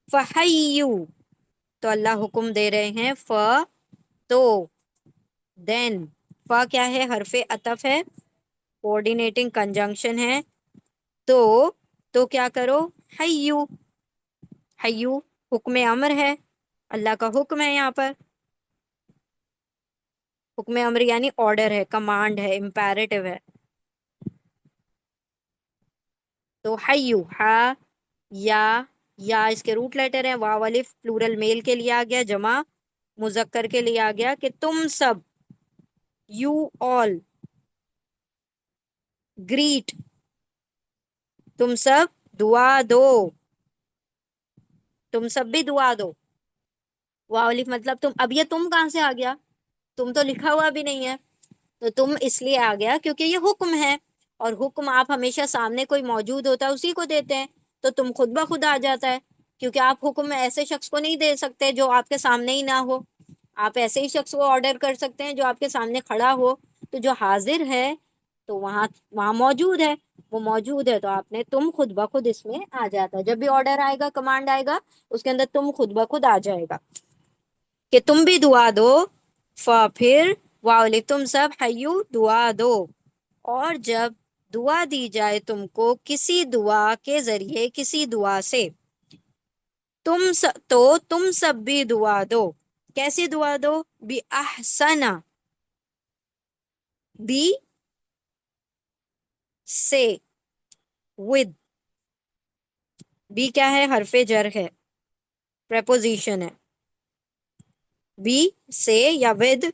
فحیو، تو اللہ حکم دے رہے ہیں تو، دین. کیا ہے؟ حرف عطف ہے، کوآرڈینیٹنگ کنجنکشن ہے. تو کیا کرو؟ حیو. حیو حکم امر ہے، اللہ کا حکم ہے یہاں پر. حکم امر یعنی آرڈر ہے، کمانڈ ہے، امپیریٹو ہے. تو حیو، ہا یا اس کے روٹ لیٹر ہے. واو الف پلورل میل کے لیے آ گیا، جمع مذکر کے لیے آ گیا کہ تم سب. یو آل گریٹ، تم سب دعا دو. تم سب بھی دعا دو. واو الف مطلب تم. اب یہ تم کہاں سے آ گیا؟ تم تو لکھا ہوا بھی نہیں ہے. تو تم اس لیے آ گیا کیونکہ یہ حکم ہے، اور حکم آپ ہمیشہ سامنے کوئی موجود ہوتا ہے اسی کو دیتے ہیں. تو تم خود بخود آ جاتا ہے، کیونکہ آپ حکم ایسے شخص کو نہیں دے سکتے جو آپ کے سامنے ہی نہ ہو. آپ ایسے ہی شخص کو آرڈر کر سکتے ہیں جو آپ کے سامنے کھڑا ہو. تو جو حاضر ہے تو وہاں وہاں موجود ہے. وہ موجود ہے تو آپ نے تم خود بخود اس میں آ جاتا ہے. جب بھی آرڈر آئے گا، کمانڈ آئے گا، اس کے اندر تم خود بخود آ جائے گا کہ تم بھی دعا دو. پھر واؤ تم سب حیو دعا دو. اور جب دعا دی جائے تم کو کسی دعا کے ذریعے، کسی دعا سے، تم سب بھی دعا دو. کیسی دعا دو؟ بھی احسنا، بی سے، ود. بی کیا ہے؟ حرف جر ہے، پریپوزیشن ہے. بی سے یا ود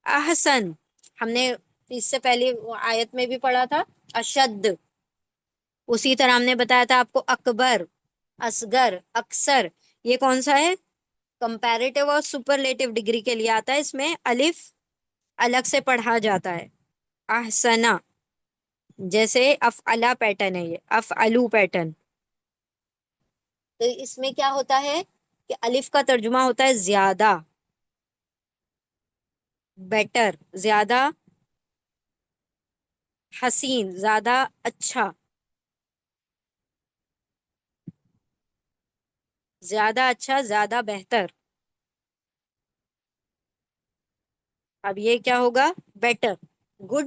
احسن. ہم نے اس سے پہلے آیت میں بھی پڑھا تھا اشد. اسی طرح ہم نے بتایا تھا آپ کو اکبر، اصغر، اکثر. یہ کون سا ہے؟ کمپیریٹیو اور سپرلیٹو ڈگری کے لیے آتا ہے. اس میں الف الگ سے پڑھا جاتا ہے. احسنا جیسے افعلا پیٹرن ہے، یہ افعلو پیٹرن. تو اس میں کیا ہوتا ہے کہ الف کا ترجمہ ہوتا ہے زیادہ، بیٹر، زیادہ حسین، زیادہ اچھا، زیادہ اچھا، زیادہ بہتر. اب یہ کیا ہوگا؟ Better, good,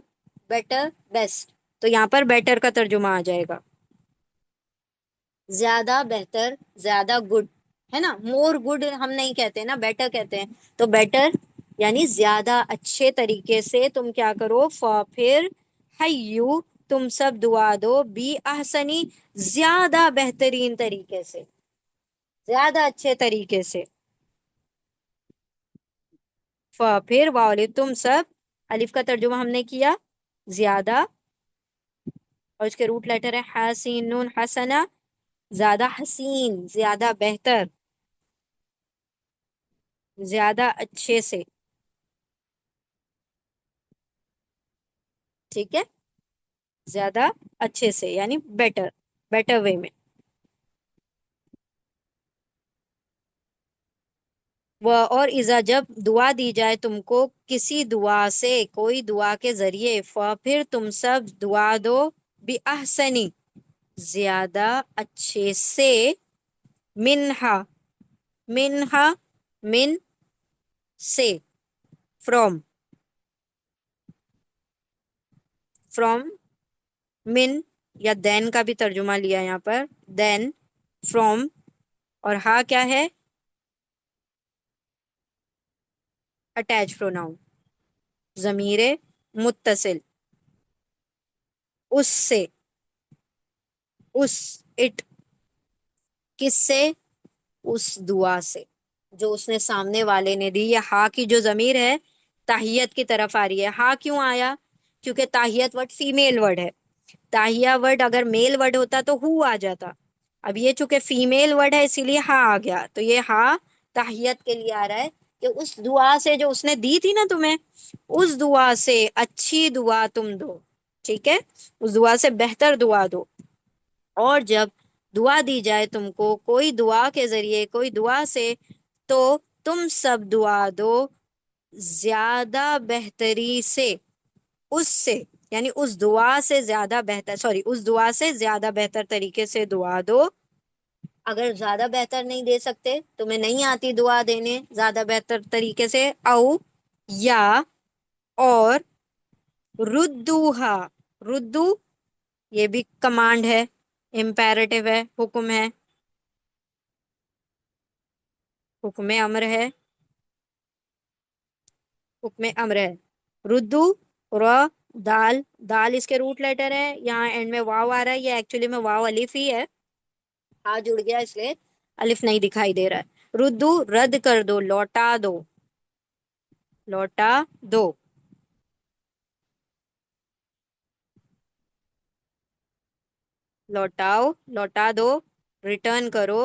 better, best. تو یہاں پر بیٹر کا ترجمہ آ جائے گا، زیادہ بہتر، زیادہ گڈ. ہے نا؟ مور گڈ ہم نہیں کہتے نا، بیٹر کہتے ہیں. تو بیٹر یعنی زیادہ اچھے طریقے سے تم کیا کرو؟ پھر حیو تم سب دعا دو، بی احسنی زیادہ بہترین طریقے سے، زیادہ اچھے طریقے سے. پھر واؤ تم سب، الف کا ترجمہ ہم نے کیا زیادہ، اور اس کے روٹ لیٹر ہے حسین، نون حسنا، زیادہ حسین، زیادہ بہتر، زیادہ اچھے سے. ٹھیک ہے. زیادہ اچھے سے یعنی بیٹر، بیٹر وے میں. وہ اور اذا جب دعا دی جائے تم کو کسی دعا سے، کوئی دعا کے ذریعے، پھر تم سب دعا دو بھی احسنی، زیادہ اچھے سے، منہا، منہا، من سے، فرام، فرام، من یا دین کا بھی ترجمہ لیا یہاں پر، دین، فرام، اور ہا کیا ہے؟ اٹیچ پروناؤن، ضمیر متصل، اس سے، اس، اٹ، کس سے؟ اس دعا سے جو اس نے سامنے والے نے دی. یہ ہا کی جو ضمیر ہے تاہیت کی طرف آ رہی ہے. ہا کیوں آیا؟ کیونکہ تاہیت ورڈ فیمیل ورڈ ہے. تاہیہ ورڈ اگر میل ورڈ ہوتا تو ہو آ جاتا. اب یہ چونکہ فیمیل ورڈ ہے اسی لیے ہا آ گیا. تو یہ ہا تاہیت کے لیے آ رہا ہے کہ اس دعا سے جو اس نے دی تھی نا تمہیں، اس دعا سے اچھی دعا تم دو. ٹھیک ہے، اس دعا سے بہتر دعا دو. اور جب دعا دی جائے تم کو کوئی دعا کے ذریعے، کوئی دعا سے، تو تم سب دعا دو زیادہ بہتری سے، اس سے، یعنی اس دعا سے زیادہ بہتر، سوری، اس دعا سے زیادہ بہتر طریقے سے دعا دو. اگر زیادہ بہتر نہیں دے سکتے، تمہیں نہیں آتی دعا دینے زیادہ بہتر طریقے سے، او، یا، اور، ردوہا، ردو یہ بھی کمانڈ ہے، امپیریٹو ہے، حکم ہے، حکم امر ہے، حکم امر ہے. ردو، را، دال، دال اس کے روٹ لیٹر ہے. یہاں اینڈ میں واو آ رہا ہے، یہ ایکچولی میں واو الف ہی ہے، ہاں جڑ گیا اس لیے الف نہیں دکھائی دے رہا ہے. ردو رد کر دو، لوٹا دو، لوٹا دو. لوٹاؤ، لوٹا دو، ریٹرن کرو،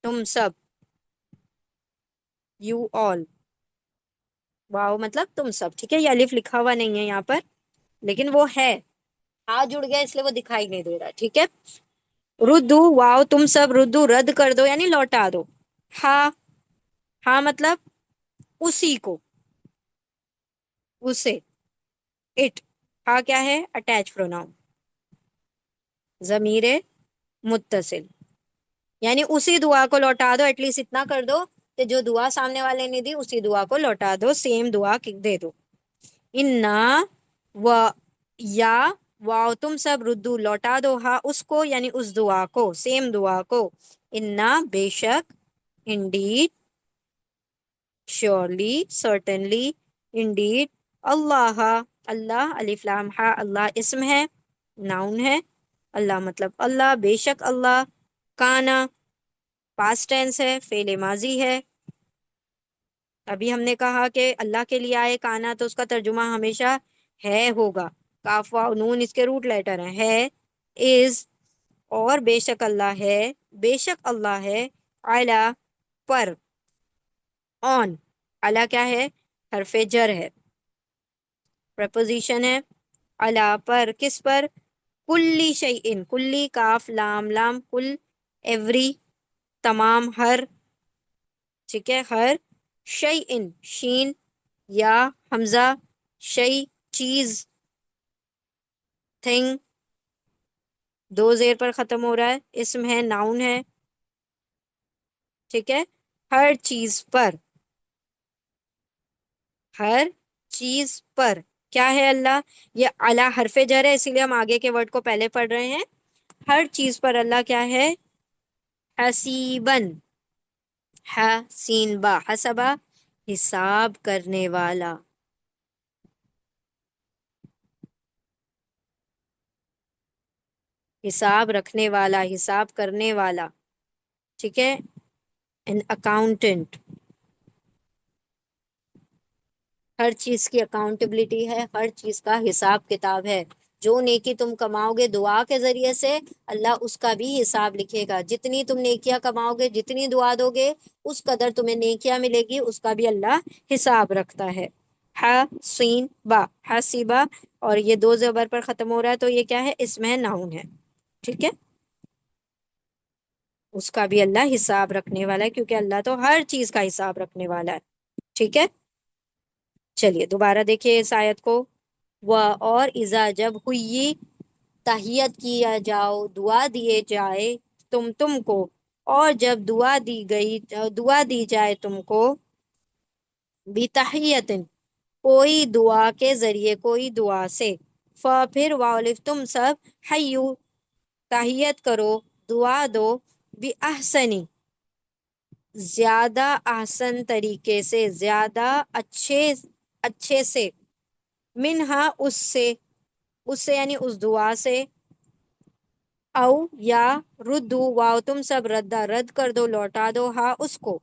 تم سب، یو آل. واو مطلب تم سب. ٹھیک ہے، یہ الف لکھا ہوا نہیں ہے یہاں پر لیکن وہ ہے، ہاں جڑ گیا اس لیے وہ دکھائی نہیں دے رہا. ٹھیک ہے، ردو، واو تم سب، ردو رد کر دو یعنی لوٹا دو. ہاں، ہاں مطلب اسی کو، اسے، اٹ. ہاں کیا ہے؟ اٹیچ پروناؤن، ضمیر متصل. یعنی اسی دعا کو لوٹا دو. ایٹ لیسٹ اتنا کر دو کہ جو دعا سامنے والے نے دی اسی دعا کو لوٹا دو، سیم دعا دے دو. انا، و، یا، واؤ تم سب، ردو لوٹا دو، ہاں اس کو یعنی اس دعا کو، سیم دعا کو. انا بے شک، انڈیڈ surely certainly indeed اللہ، اللہ الف لام ہا، اللہ اسم ہے، ناؤن ہے. اللہ مطلب اللہ، بے شک اللہ. کانا پاسٹ ٹینس ہے، فعل ماضی ہے. ابھی ہم نے کہا کہ اللہ کے لیے آئے کانا تو اس کا ترجمہ ہمیشہ ہے ہوگا. کاف واو نون اس کے روٹ لیٹر ہیں، ہے، از. اور بے شک اللہ ہے، بے شک اللہ ہے، اعلی پر، آن. اعلی کیا ہے؟ حرف جر ہے، پریپوزیشن ہے. اعلی پر، کس پر؟ کلی شیئن، کلی کاف لام لام، کل ایوری تمام، ہر. ٹھیک ہے، ہر. شیئن شین یا حمزہ، شیء چیز، تھنگ دو زیر پر ختم ہو رہا ہے، اسم ہے، ناؤن ہے. ٹھیک ہے، ہر چیز پر، ہر چیز پر. کیا ہے اللہ؟ یہ اعلی حرف جر ہے اسی لیے ہم آگے کے ورڈ کو پہلے پڑھ رہے ہیں. ہر چیز پر اللہ کیا ہے؟ حسیبن، حسین با، حسبا حساب کرنے والا، حساب رکھنے والا، حساب کرنے والا. ٹھیک ہے، an accountant. ہر چیز کی اکاؤنٹیبلٹی ہے، ہر چیز کا حساب کتاب ہے. جو نیکی تم کماؤ گے دعا کے ذریعے سے، اللہ اس کا بھی حساب لکھے گا. جتنی تم نیکیاں کماؤ گے، جتنی دعا دو گے، اس قدر تمہیں نیکیاں ملے گی، اس کا بھی اللہ حساب رکھتا ہے. حسین با، حسیبا، اور یہ دو زبر پر ختم ہو رہا ہے تو یہ کیا ہے؟ اسم ہے، ناؤن ہے. ٹھیک ہے، اس کا بھی اللہ حساب رکھنے والا ہے، کیونکہ اللہ تو ہر چیز کا حساب رکھنے والا ہے. ٹھیک ہے. چلیے دوبارہ دیکھیے اس آیت کو. وہ اور اذا جب ہوئی تحیت کیا جاؤ، دعا دیے جائے تم کو، اور جب دعا دی جائے تم کو، بتحیت، کوئی دعا کے ذریعے، کوئی دعا سے، پھر والف تم سب حیو، تحیت کرو، دعا دو، بِأَحْسَنِ، زیادہ احسن طریقے سے، زیادہ اچھے سے، منہا اس سے یعنی اس دعا سے، او یا ردو، واو تم سب رد کر دو، لوٹا دو، ہاں اس کو،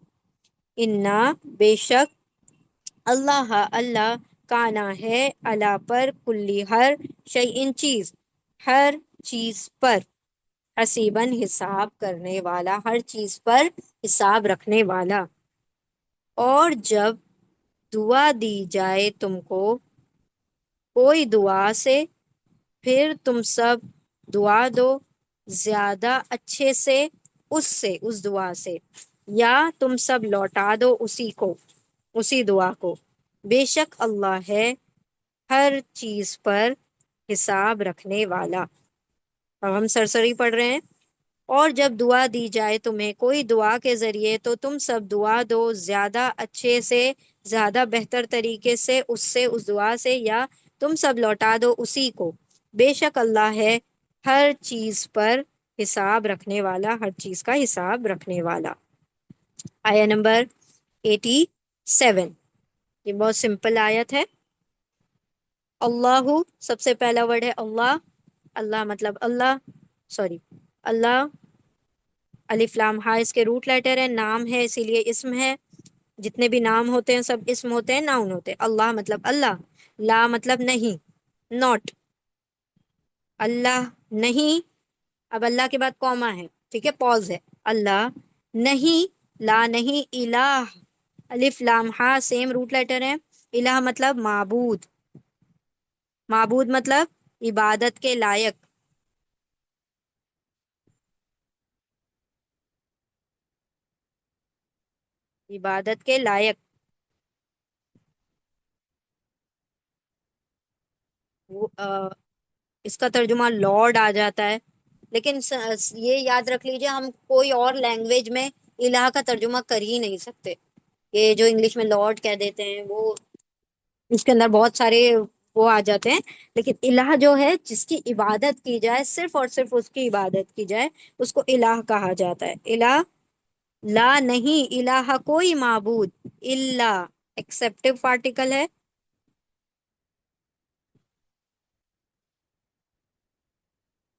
انا بے شک، اللہ کانا ہے، اللہ پر، کلی ہر، شیئن چیز، ہر چیز پر، حسیباً حساب کرنے والا، ہر چیز پر حساب رکھنے والا. اور جب دعا دی جائے تم کو کوئی دعا سے، پھر تم سب دعا دو، زیادہ اچھے سے، اس دعا سے، یا تم سب لوٹا دو اسی دعا کو، بے شک اللہ ہے ہر چیز پر حساب رکھنے والا. اب ہم سرسری پڑھ رہے ہیں. اور جب دعا دی جائے تمہیں کوئی دعا کے ذریعے تو تم سب دعا دو، زیادہ اچھے سے، زیادہ بہتر طریقے سے، اس دعا سے، یا تم سب لوٹا دو اسی کو، بے شک اللہ ہے ہر چیز پر حساب رکھنے والا، ہر چیز کا حساب رکھنے والا. آیا نمبر 87. یہ بہت سمپل آیت ہے. اللہ، سب سے پہلا ورڈ ہے اللہ. اللہ مطلب اللہ، سوری، اللہ، الف لام ہا اس کے روٹ لیٹر ہے، نام ہے اسی لیے اسم ہے. جتنے بھی نام ہوتے ہیں سب اسم ہوتے ہیں، ناؤن ہوتے ہیں. اللہ مطلب اللہ، لا مطلب نہیں، ناٹ، اللہ نہیں. اب اللہ کے بعد کوما ہے، ٹھیک ہے، پوز ہے. اللہ نہیں، لا نہیں، الہ، الف لام ہا سیم روٹ لیٹر ہے. الہ مطلب معبود، معبود مطلب عبادت کے لائق. عبادت کے لائق. اس کا ترجمہ لارڈ آ جاتا ہے، لیکن یہ یاد رکھ لیجئے ہم کوئی اور لینگویج میں الہ کا ترجمہ کر ہی نہیں سکتے. یہ جو انگلش میں لارڈ کہہ دیتے ہیں وہ اس کے اندر بہت سارے وہ آ جاتے ہیں، لیکن الہ جو ہے جس کی عبادت کی جائے، صرف اور صرف اس کی عبادت کی جائے، اس کو الہ کہا جاتا ہے. الہ، لا نہیں، الہ کوئی معبود، الا ایکسپٹیو پارٹیکل ہے.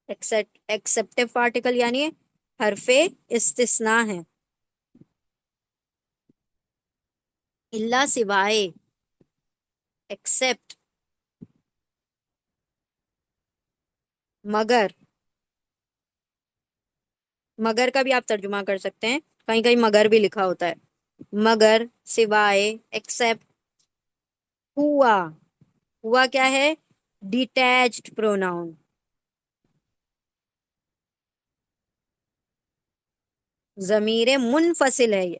ایکسپٹیو پارٹیکل یعنی حرف استثناء ہے. الا سوائے، ایکسپٹ مگر. مگر کا بھی آپ ترجمہ کر سکتے ہیں، کہیں کہیں مگر بھی لکھا ہوتا ہے. مگر، سوائے، ایکسپٹ. ہوا، ہوا کیا ہے؟ Detached pronoun. ضمیر منفصل ہے یہ،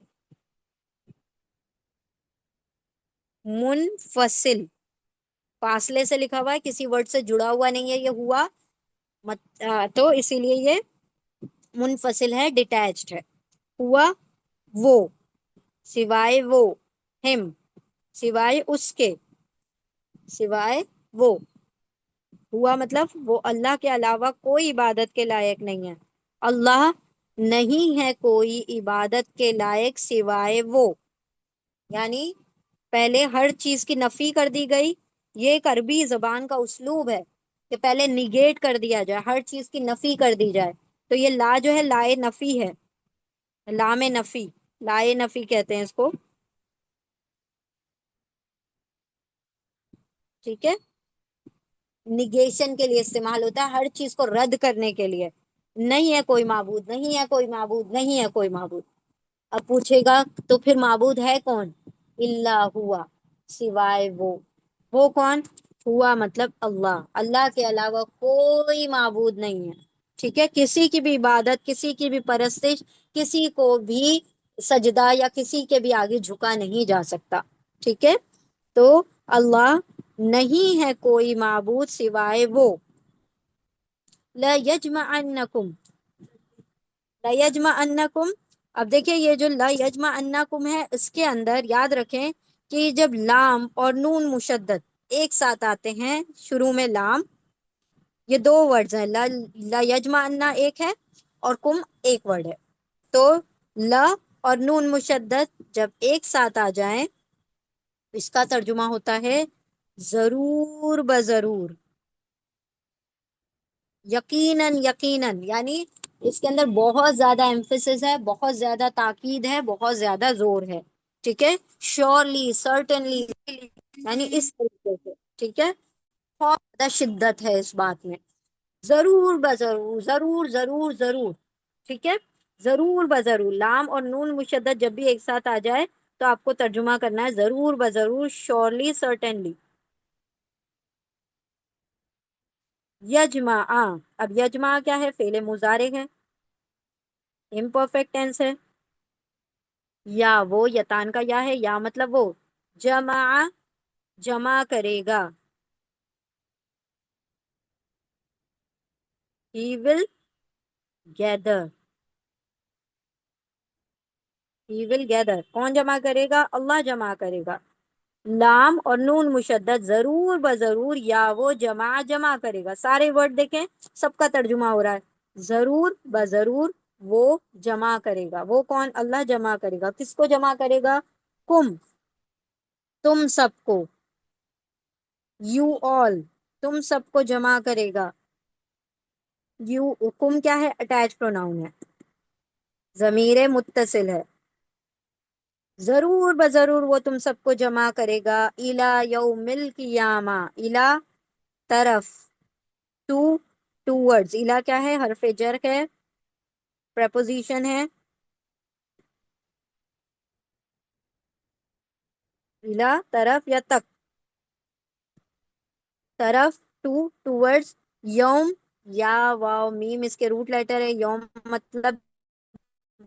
منفصل، فاصلے سے لکھا ہوا ہے، کسی ورڈ سے جڑا ہوا نہیں ہے یہ ہوا. تو اسی لیے یہ منفصل ہے، ڈیٹیچڈ ہے. ہوا وہ، سوائے وہ، ہم سوائے اس کے، سوائے وہ. ہوا مطلب وہ اللہ کے علاوہ کوئی عبادت کے لائق نہیں ہے. اللہ نہیں ہے کوئی عبادت کے لائق سوائے وہ. یعنی پہلے ہر چیز کی نفی کر دی گئی. یہ ایک عربی زبان کا اسلوب ہے کہ پہلے نگیٹ کر دیا جائے، ہر چیز کی نفی کر دی جائے. تو یہ لا جو ہے لائے نفی ہے، لام نفی، لائے نفی کہتے ہیں اس کو. ٹھیک ہے، نگیشن کے لیے استعمال ہوتا ہے، ہر چیز کو رد کرنے کے لیے. نہیں ہے کوئی معبود، نہیں ہے کوئی معبود، نہیں ہے کوئی معبود. اب پوچھے گا تو پھر معبود ہے کون؟ الا ہوا، سوائے وہ کون؟ ہوا مطلب اللہ، اللہ کے علاوہ کوئی معبود نہیں ہے. ٹھیک ہے، کسی کی بھی عبادت، کسی کی بھی پرستش، کسی کو بھی سجدہ یا کسی کے بھی آگے جھکا نہیں جا سکتا. ٹھیک ہے، تو اللہ نہیں ہے کوئی معبود سوائے وہ. لَيَجْمَعَنَّكُمْ، لَيَجْمَعَنَّكُمْ. اب دیکھیں یہ جو لَيَجْمَعَنَّكُمْ ہے، اس کے اندر یاد رکھیں کہ جب لام اور نون مشدد ایک ساتھ آتے ہیں شروع میں لام، یہ دو ورڈز ہیں، لَيَجْمَعَنَّ ایک ہے اور کم ایک ورڈ ہے. تو لا اور نون مشدد جب ایک ساتھ آ جائیں، اس کا ترجمہ ہوتا ہے ضرور بضرور، یقیناً یقیناً، یعنی اس کے اندر بہت زیادہ ایمفیسس ہے، بہت زیادہ تاکید ہے، بہت زیادہ زور ہے. ٹھیک ہے، شیورلی، سرٹنلی، یعنی اس طریقے سے. ٹھیک ہے، بہت زیادہ شدت ہے اس بات میں. ضرور بضرور، ضرور ضرور ضرور. ٹھیک ہے، ضرور بضرور، لام اور نون مشدد جب بھی ایک ساتھ آ جائے تو آپ کو ترجمہ کرنا ہے ضرور بضرور، شیورلی، سرٹنلی. یجمع، اب یجمع کیا ہے؟ فعل مضارع ہے، امپرفیکٹ ٹینس ہے. یا وہ، یتان کا یا ہے، یا مطلب وہ جمع، جمع کرے گا. He will gather. He will gather. کون جمع کرے گا؟ اللہ جمع کرے گا. لام اور نون مشدد ضرور بضرور، یا وہ جمع، جمع کرے گا. سارے ورڈ دیکھیں، سب کا ترجمہ ہو رہا ہے ضرور بضرور، وہ جمع کرے گا. وہ کون؟ اللہ جمع کرے گا. کس کو جمع کرے گا؟ کم، تم سب کو. یو آل، تم سب کو جمع کرے گا. یو، کم کیا ہے؟ اٹیچ پروناؤن ہے، ضمیر متصل ہے. ضرور بضرور وہ تم سب کو جمع کرے گا. الی یوم القیامہ، الی طرف، ٹو، ٹو ورڈز. الی کیا ہے؟ حرف جر ہے، پریپوزیشن ہے. الی طرف یا تک، طرف، ٹو، ٹو ورڈز. یوم، یا واو میم اس کے روٹ لیٹر ہے. یوم مطلب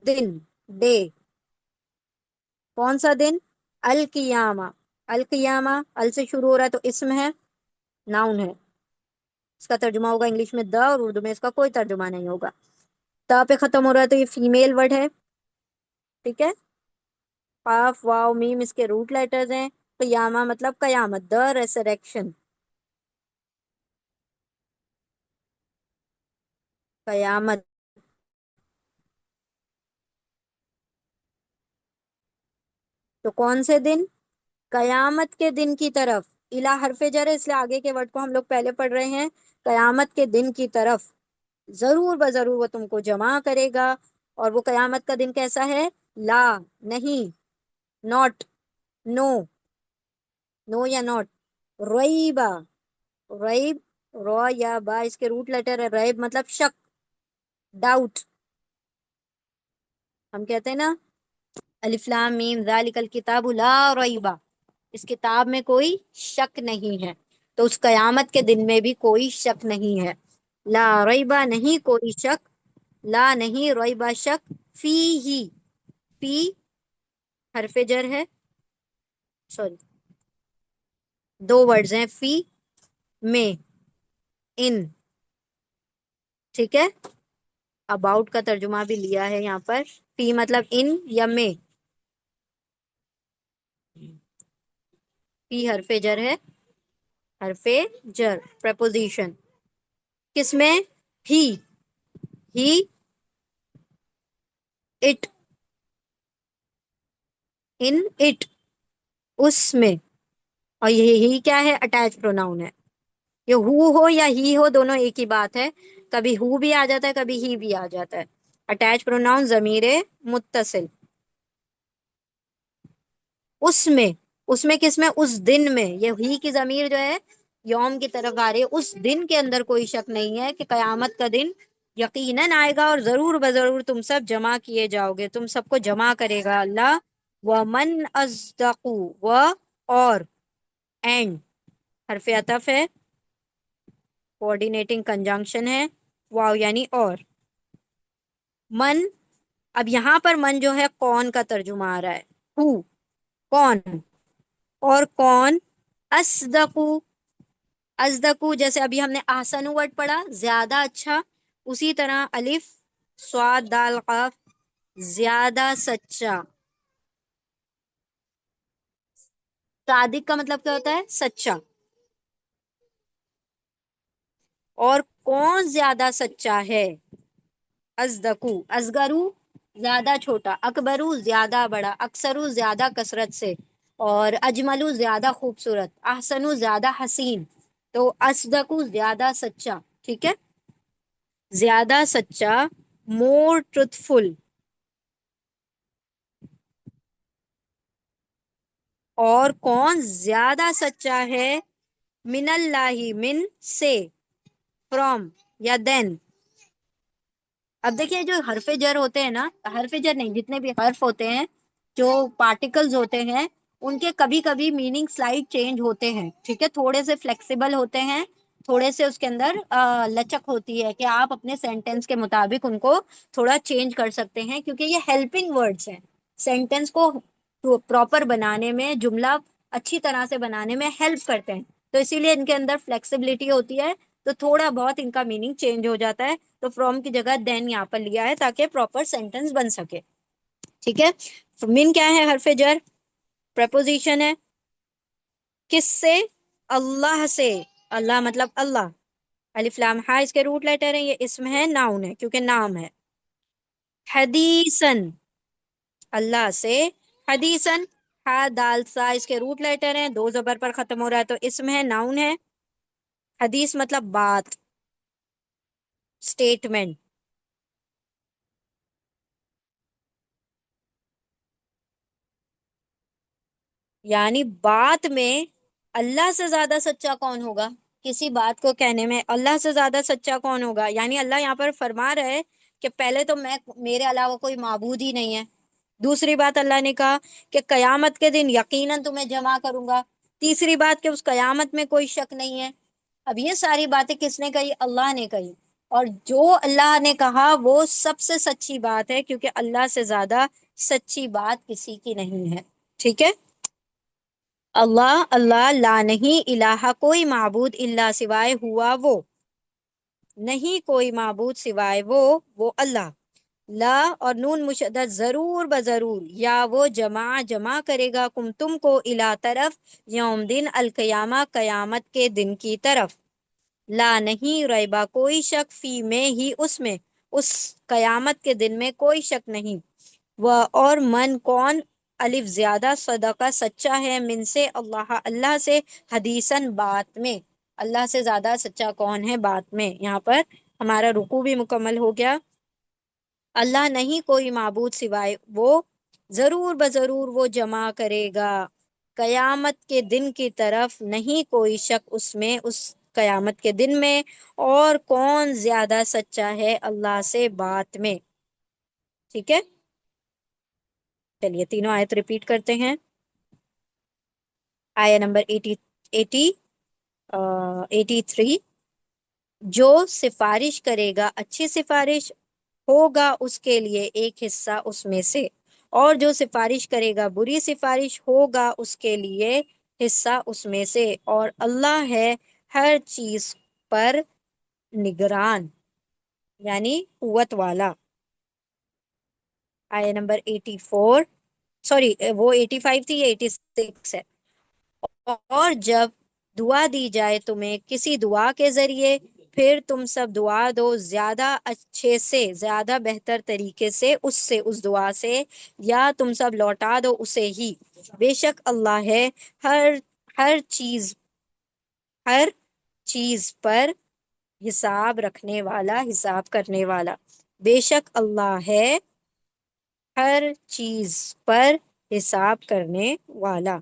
دن، ڈے. کون سا دن؟ القیامہ. القیامہ ال سے شروع ہو رہا ہے تو اسم ہے، ناؤن ہے. اس کا ترجمہ ہوگا انگلش میں دا، اور اردو میں اس کا کوئی ترجمہ نہیں ہوگا. تا پہ ختم ہو رہا ہے تو یہ فیمیل ورڈ ہے. ٹھیک ہے، قاف واو میم اس کے روٹ لیٹرز ہیں. قیامہ مطلب قیامت، دا ریسریکشن، قیامت. تو کون سے دن؟ قیامت کے دن کی طرف. الا حرف جر ہے اس لیے آگے کے ورڈ کو ہم لوگ پہلے پڑھ رہے ہیں. قیامت کے دن کی طرف ضرور بضرور وہ تم کو جمع کرے گا. اور وہ قیامت کا دن کیسا ہے؟ لا، نہیں، ناٹ، نو، نو یا ناٹ. ریبا، ریب، رو یا با اس کے روٹ لیٹر ہے. ریب مطلب شک، ڈاؤٹ. ہم کہتے ہیں نا الف لام میم ذالک الکتاب لا ریبا، اس کتاب میں کوئی شک نہیں ہے. تو اس قیامت کے دن میں بھی کوئی شک نہیں ہے. لا ریبا، نہیں کوئی شک. لا نہیں، ریبا شک. فی ہی، فی حرف جر ہے، سوری دو ورڈز ہیں، فی، میں، ان. ٹھیک ہے، اباؤٹ کا ترجمہ بھی لیا ہے یہاں پر. فی مطلب ان یا میں. فی حرف جر ہے، حرف جر پریپوزیشن. کس میں؟ ہی، اٹ، ان اٹ، اس میں. اور یہ ہی کیا ہے؟ اٹیچ پروناؤن ہے. یہ ہو یا ہی ہو دونوں ایک ہی بات ہے. کبھی ہو بھی آ جاتا ہے، کبھی ہی بھی آ جاتا ہے. اٹیچ پروناؤن ضمیر متصل. اس میں کس میں؟ اس دن میں. یہ ہی کی ضمیر جو ہے یوم کی طرف آ رہی ہے. اس دن کے اندر کوئی شک نہیں ہے کہ قیامت کا دن یقیناً آئے گا، اور ضرور بضرور تم سب جمع کیے جاؤ گے. تم سب کو جمع کرے گا اللہ. وَمَنْ أَصْدَقُ، و اور اینڈ حرف عطف ہے، کوآرڈینیٹنگ کنجنکشن ہے. واو یعنی اور. من. اب یہاں پر من جو ہے کون کا ترجمہ آ رہا ہے. ہو. کون. اور کون. اصدقو. ازدکو جیسے ابھی ہم نے احسن ورڈ پڑھا زیادہ اچھا، اسی طرح الف صاد دال قاف زیادہ سچا. صادق کا مطلب کیا ہوتا ہے؟ سچا. اور کون زیادہ سچا ہے؟ ازدکو. ازگرو زیادہ چھوٹا، اکبرو زیادہ بڑا، اکثرو زیادہ کثرت سے، اور اجملو زیادہ خوبصورت، احسنو زیادہ حسین. تو اصدقو زیادہ سچا. ٹھیک ہے. زیادہ سچا. مور ٹروتھفل. اور کون زیادہ سچا ہے؟ من اللہ. من سے، فرام یا دین. اب دیکھیے جو حرف جر ہوتے ہیں نا، حرف جر نہیں، جتنے بھی حرف ہوتے ہیں جو پارٹیکلز ہوتے ہیں ان کے کبھی کبھی میننگ سلائٹ چینج ہوتے ہیں. ٹھیک ہے. تھوڑے سے فلیکسیبل ہوتے ہیں، تھوڑے سے اس کے اندر لچک ہوتی ہے کہ آپ اپنے سینٹینس کے مطابق ان کو تھوڑا چینج کر سکتے ہیں، کیونکہ یہ ہیلپنگ ورڈز ہیں. سینٹینس کو پراپر بنانے میں، جملہ اچھی طرح سے بنانے میں ہیلپ کرتے ہیں. تو اسی لیے ان کے اندر فلیکسیبلٹی ہوتی ہے، تو تھوڑا بہت ان کا میننگ چینج ہو جاتا ہے. تو فرام کی جگہ دین یہاں پر لیا ہے تاکہ پراپر سینٹینس بن سکے. ٹھیک ہے. من کیا ہے؟ حرف جر، پریپوزیشن ہے. کس سے؟ اللہ سے. اللہ مطلب اللہ. الف لام ہا اس کے روٹ لیٹر ہیں، یہ اسم ہے، ناؤن ہے کیونکہ نام ہے. حدیثن. اللہ سے. حدیثن. ہا دال سا اس کے روٹ لیٹر ہیں، دو زبر پر ختم ہو رہا ہے تو اسم ہے، ناؤن ہے. حدیث مطلب بات، اسٹیٹمنٹ. یعنی بات میں اللہ سے زیادہ سچا کون ہوگا؟ کسی بات کو کہنے میں اللہ سے زیادہ سچا کون ہوگا؟ یعنی اللہ یہاں پر فرما رہا ہے کہ پہلے تو میں، میرے علاوہ کوئی معبود ہی نہیں ہے. دوسری بات اللہ نے کہا کہ قیامت کے دن یقیناً تمہیں جمع کروں گا. تیسری بات کہ اس قیامت میں کوئی شک نہیں ہے. اب یہ ساری باتیں کس نے کہی؟ اللہ نے کہی. اور جو اللہ نے کہا وہ سب سے سچی بات ہے، کیونکہ اللہ سے زیادہ سچی بات کسی کی نہیں ہے. ٹھیک ہے. اللہ. اللہ لا نہیں، الہ کوئی معبود، الا سوائے، ہوا وہ نہیں کوئی معبود سوائے وہ اللہ. لا اور نون مشدد ضرور بضرور، یا وہ جمع کرے گا کم تم کو، الا طرف، یوم دن القیامہ قیامت کے دن کی طرف. لا نہیں، ریبا کوئی شک، فی میں ہی اس میں، اس قیامت کے دن میں کوئی شک نہیں. وہ اور من کون، الف زیادہ، صدقہ سچا ہے، من سے اللہ اللہ سے، حدیثن بات میں. اللہ سے زیادہ سچا کون ہے؟ بات میں. یہاں پر ہمارا رکوع بھی مکمل ہو گیا. اللہ نہیں کوئی معبود سوائے وہ، ضرور بضرور وہ جمع کرے گا قیامت کے دن کی طرف، نہیں کوئی شک اس میں، اس قیامت کے دن میں. اور کون زیادہ سچا ہے اللہ سے بات میں. ٹھیک ہے. چلیے تینوں آیت ریپیٹ کرتے ہیں. آیا نمبر 83. جو سفارش کرے گا اچھی سفارش، ہوگا اس کے لیے ایک حصہ اس میں سے، اور جو سفارش کرے گا بری سفارش، ہوگا اس کے لیے حصہ اس میں سے. اور اللہ ہے ہر چیز پر نگران، یعنی قوت والا. آیا نمبر 84. سوری وہ 85 تھی، یہ 86 ہے. اور جب دعا دی جائے تمہیں کسی دعا کے ذریعے، پھر تم سب دعا دو زیادہ اچھے سے، زیادہ بہتر طریقے سے، اس سے، اس دعا سے، یا تم سب لوٹا دو اسے ہی. بے شک اللہ ہے ہر ہر چیز ہر چیز پر حساب رکھنے والا، حساب کرنے والا. بے شک اللہ ہے ہر چیز پر حساب کرنے والا.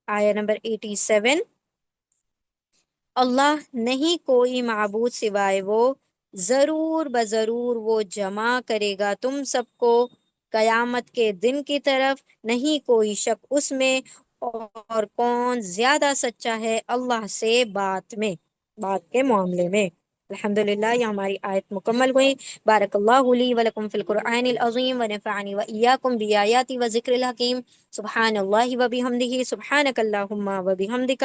آیا نمبر 87. اللہ نہیں کوئی معبود سوائے وہ، ضرور بضرور وہ جمع کرے گا تم سب کو قیامت کے دن کی طرف، نہیں کوئی شک اس میں. اور کون زیادہ سچا ہے اللہ سے بات میں، بات کے معاملے میں. الحمدللہ یہ ہماری آیت مکمل ہوئی. بارک اللہ لی ولکم فی القرآن العظیم ونفعنی وإیاکم بآیات و ذکر الحکیم. سبحان اللہ و بحمدہ سبحانک اللہم و بحمدک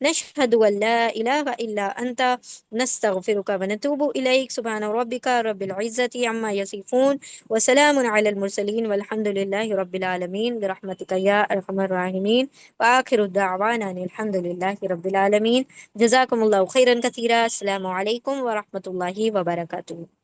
نشہد ان لا الہ الا انت نستغفرک ونتوب الیک. سبحان ربک رب العزت عما یصفون وسلام علی المرسلین والحمد للہ رب العالمین برحمتک یا ارحم الراحمین. وآخر الدعوانا ان الحمد للہ رب العالمین. جزاکم اللہ خیرا کثیرا. السلام علیکم ورحمۃ اللہ وبرکاتہ.